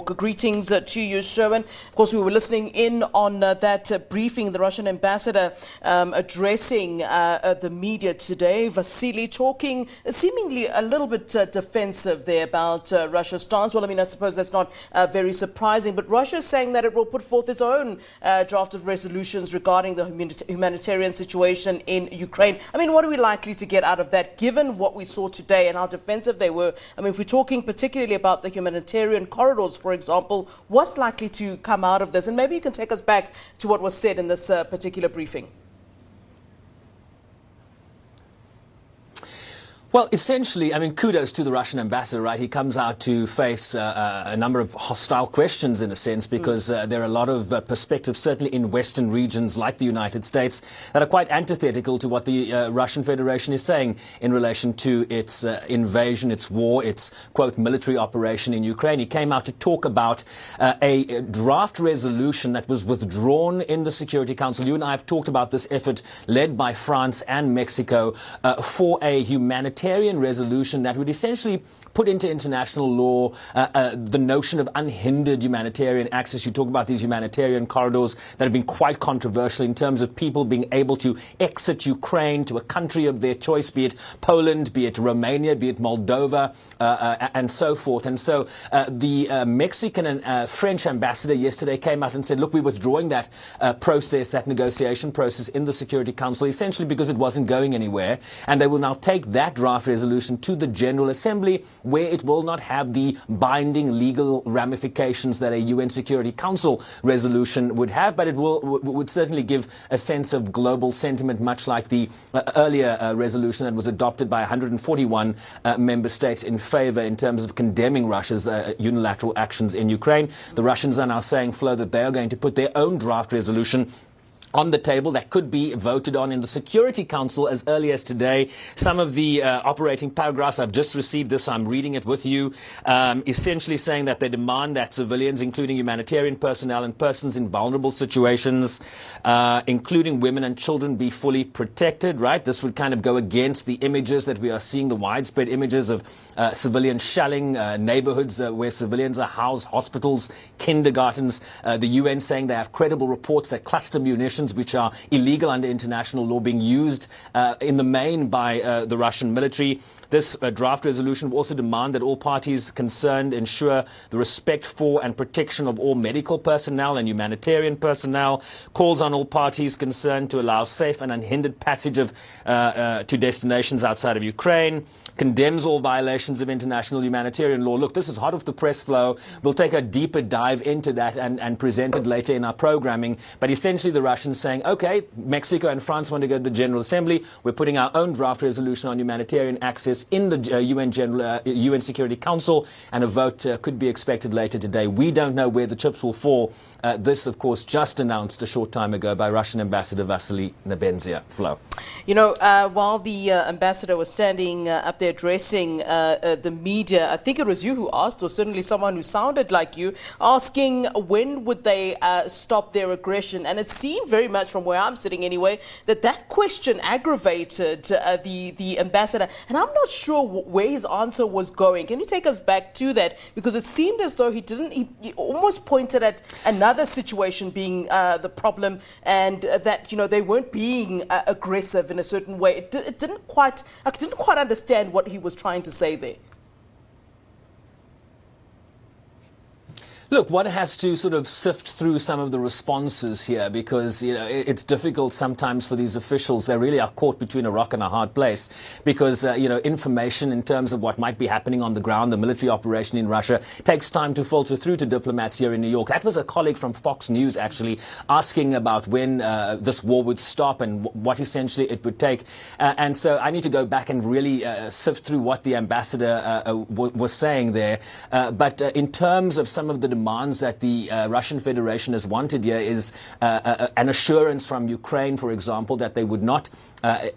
Greetings to you, Sherwin. Of course, we were listening in on that briefing, the Russian ambassador addressing the media today. Vasily talking seemingly a little bit defensive there about Russia's stance. Well, I mean, I suppose that's not very surprising, but Russia is saying that it will put forth its own draft of resolutions regarding the humanitarian situation in Ukraine. I mean, what are we likely to get out of that, given what we saw today and how defensive they were? I mean, if we're talking particularly about the humanitarian corridors, for example, what's likely to come out of this? And maybe you can take us back to what was said in this particular briefing. Well, essentially, I mean, kudos to the Russian ambassador, right? He comes out to face a number of hostile questions, in a sense, because there are a lot of perspectives, certainly in Western regions like the United States, that are quite antithetical to what the Russian Federation is saying in relation to its invasion, its war, its, quote, military operation in Ukraine. He came out to talk about a draft resolution that was withdrawn in the Security Council. You and I have talked about this effort led by France and Mexico for a humanitarian resolution that would essentially put into international law the notion of unhindered humanitarian access. You talk about these humanitarian corridors that have been quite controversial in terms of people being able to exit Ukraine to a country of their choice, be it Poland, be it Romania, be it Moldova, and so forth. And so the Mexican and French ambassador yesterday came out and said, look, we're withdrawing that process, that negotiation process in the Security Council, essentially because it wasn't going anywhere. And they will now take that draft resolution to the General Assembly, where it will not have the binding legal ramifications that a UN Security Council resolution would have, but it would certainly give a sense of global sentiment, much like the earlier resolution that was adopted by 141 member states in favor in terms of condemning Russia's unilateral actions in Ukraine. The Russians are now saying, Flo, that they are going to put their own draft resolution on the table that could be voted on in the Security Council as early as today. Some of the operating paragraphs, I've just received this, I'm reading it with you, essentially saying that they demand that civilians, including humanitarian personnel and persons in vulnerable situations, including women and children, be fully protected, right? This would kind of go against the images that we are seeing, the widespread images of civilian shelling, neighborhoods where civilians are housed, hospitals, kindergartens. The UN saying they have credible reports that cluster munitions, which are illegal under international law, being used in the main by the Russian military. This draft resolution will also demand that all parties concerned ensure the respect for and protection of all medical personnel and humanitarian personnel, calls on all parties concerned to allow safe and unhindered passage of to destinations outside of Ukraine, condemns all violations of international humanitarian law. Look, this is hot off the press, Flow. We'll take a deeper dive into that and present it later in our programming. But essentially the Russians saying, okay, Mexico and France want to go to the General Assembly. We're putting our own draft resolution on humanitarian access in the UN Security Council, and a vote could be expected later today. We don't know where the chips will fall. This, of course, just announced a short time ago by Russian Ambassador Vasily Nebenzia. Flo. You know, while the ambassador was standing up there addressing the media, I think it was you who asked, or certainly someone who sounded like you, asking when would they stop their aggression. And it seemed very much from where I'm sitting anyway, that question aggravated the ambassador. And I'm not sure where his answer was going. Can you take us back to that? Because it seemed as though he almost pointed at another situation being the problem, and that, you know, they weren't being aggressive in a certain way. I didn't quite understand what he was trying to say there. Look, one has to sort of sift through some of the responses here, because, you know, it's difficult sometimes for these officials. They really are caught between a rock and a hard place, because, you know, information in terms of what might be happening on the ground, the military operation in Russia, takes time to filter through to diplomats here in New York. That was a colleague from Fox News, actually, asking about when this war would stop and what essentially it would take. And so I need to go back and really sift through what the ambassador was saying there. But in terms of some of the demands that the Russian Federation has wanted here is an assurance from Ukraine, for example, that they would not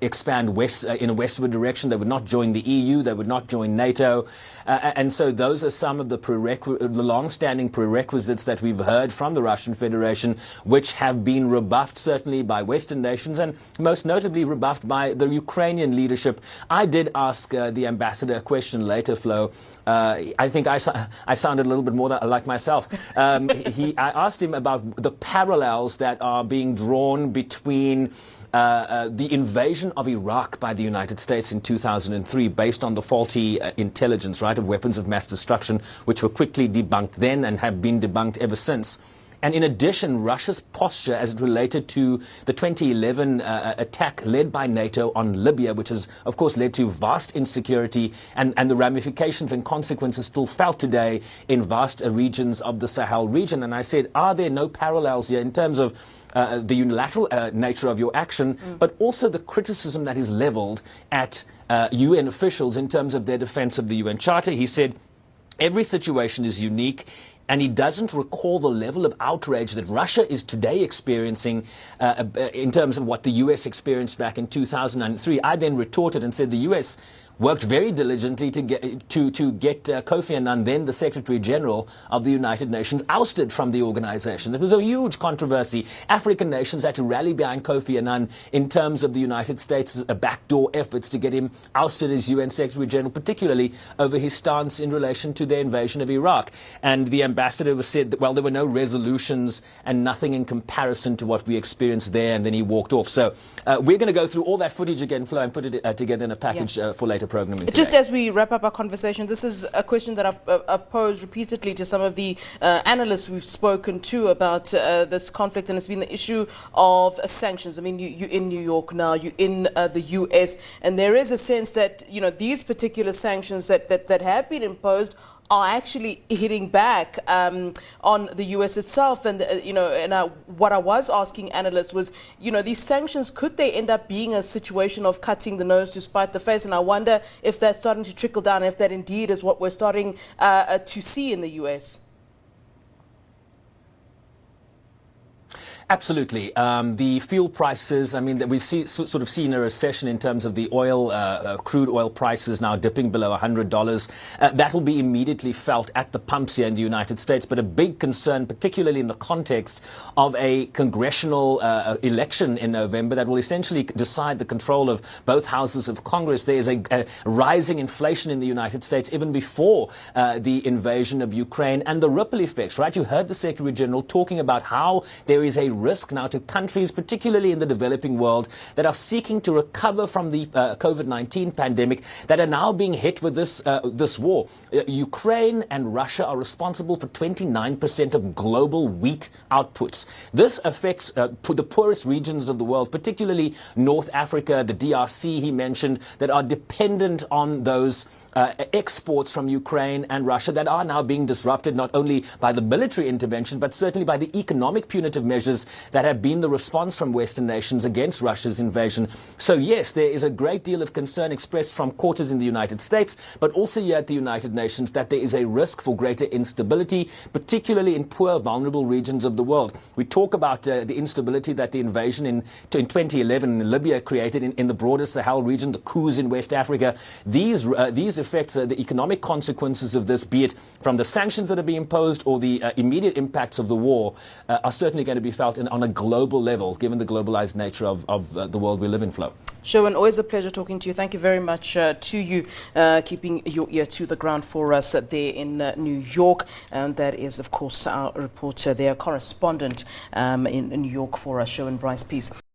expand in a westward direction. They would not join the EU. They would not join NATO. And so those are some of the long-standing prerequisites that we've heard from the Russian Federation, which have been rebuffed certainly by Western nations and most notably rebuffed by the Ukrainian leadership. I did ask the ambassador a question later, Flo. I think I sounded a little bit more like myself. himself. I asked him about the parallels that are being drawn between the invasion of Iraq by the United States in 2003 based on the faulty intelligence, right, of weapons of mass destruction, which were quickly debunked then and have been debunked ever since. And in addition, Russia's posture as it related to the 2011 attack led by NATO on Libya, which has, of course, led to vast insecurity and the ramifications and consequences still felt today in vast regions of the Sahel region. And I said, are there no parallels here in terms of the unilateral nature of your action, but also the criticism that is leveled at UN officials in terms of their defense of the UN Charter? He said, every situation is unique. And he doesn't recall the level of outrage that Russia is today experiencing in terms of what the U.S. experienced back in 2003. I then retorted and said the U.S. worked very diligently to get Kofi Annan, then the Secretary General of the United Nations, ousted from the organization. It was a huge controversy. African nations had to rally behind Kofi Annan in terms of the United States' backdoor efforts to get him ousted as UN Secretary General, particularly over his stance in relation to the invasion of Iraq. And the ambassador said that, well, there were no resolutions and nothing in comparison to what we experienced there, and then he walked off. So we're going to go through all that footage again, Flo, and put it together in a package for later programming today. Just as we wrap up our conversation, this is a question that I've posed repeatedly to some of the analysts we've spoken to about this conflict, and it's been the issue of sanctions. I mean, you're in New York now, you're in the US, and there is a sense that, you know, these particular sanctions that have been imposed are actually hitting back on the U.S. itself. And, what I was asking analysts was, these sanctions, could they end up being a situation of cutting the nose to spite the face? And I wonder if that's starting to trickle down, if that indeed is what we're starting to see in the U.S. Absolutely. The fuel prices, I mean, we've sort of seen a recession in terms of the oil, crude oil prices now dipping below $100. That will be immediately felt at the pumps here in the United States. But a big concern, particularly in the context of a congressional election in November that will essentially decide the control of both houses of Congress. There is a rising inflation in the United States even before the invasion of Ukraine, and the ripple effects, right? You heard the Secretary General talking about how there is a risk now to countries, particularly in the developing world, that are seeking to recover from the COVID-19 pandemic, that are now being hit with this war. Ukraine and Russia are responsible for 29% of global wheat outputs. This affects the poorest regions of the world, particularly North Africa, the DRC he mentioned, that are dependent on those exports from Ukraine and Russia that are now being disrupted not only by the military intervention, but certainly by the economic punitive measures that have been the response from Western nations against Russia's invasion. So yes, there is a great deal of concern expressed from quarters in the United States, but also here at the United Nations, that there is a risk for greater instability, particularly in poor, vulnerable regions of the world. We talk about the instability that the invasion in 2011 in Libya created in the broader Sahel region, the coups in West Africa. These effects, the economic consequences of this, be it from the sanctions that are being imposed or the immediate impacts of the war, are certainly going to be felt on a global level, given the globalized nature of the world we live in, Flo. Sherwin, always a pleasure talking to you. Thank you very much to you, keeping your ear to the ground for us there in New York. And that is, of course, our reporter there, correspondent in New York for us, Sherwin Bryce-Pease.